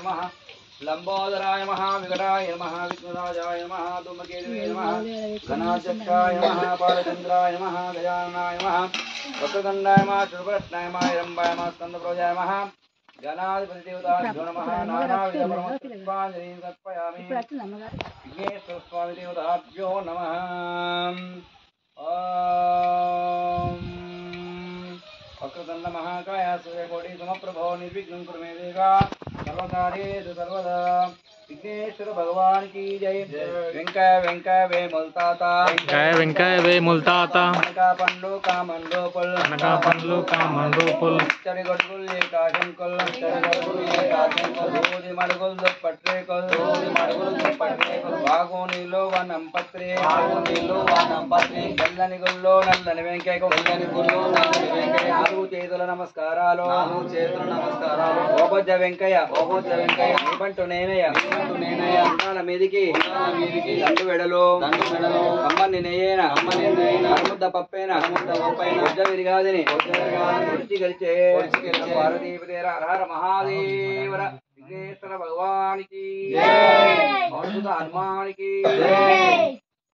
नमः लंबोदराय नमः विकटाय नमः विघ्नराजाय नमः धूमकेतवे नमः गणाध्यक्षाय नमः बालचंद्राय नमः गजाननाय नमः वक्रतुंडाय नमः शुभरत्नाय नमः हिरंबाय नमः स्कंदप्रोजाय नमः गणाधिपति देवताभ्यो नमः नानाविध परमपुष्पाञ्जलिं समर्पयामि विघ्नेश्वर स्वामी देवताभ्यो नमः ओम वक्रतुंड महाकाय सूर्यकोटि समप्रभो निर्विघ्नं कुरु मे देवा सर्वकार्येषु सर्वदा विघ्नेश्वर भगवान की जय वेंकय वेंकय वे मुल्ताता వెంకయ్య వే ముల్తాత कनका पंडो का मंडोपुल चढ़ गटुल काशंकुल रोज मड़गुल पट्रेकुल भागो नीलो वनम पत्रे नल्లని గుల్లో నల్లని వెంకయ్య నాలుగు చేతుల నమస్కారాలు ఓబొజ్జ వెంకయ్య నీబంటు నేనయ్య ఉండాల మీదికి దండు వెడలు అమ్మని నేయేన ముద్ద పప్పేన బొజ్జ విరిగాదిని కుర్చి గెలిచే పార్వతీపతేర హర మహాదేవర విఘ్నేశ్వర భగవానికి హనుమానికి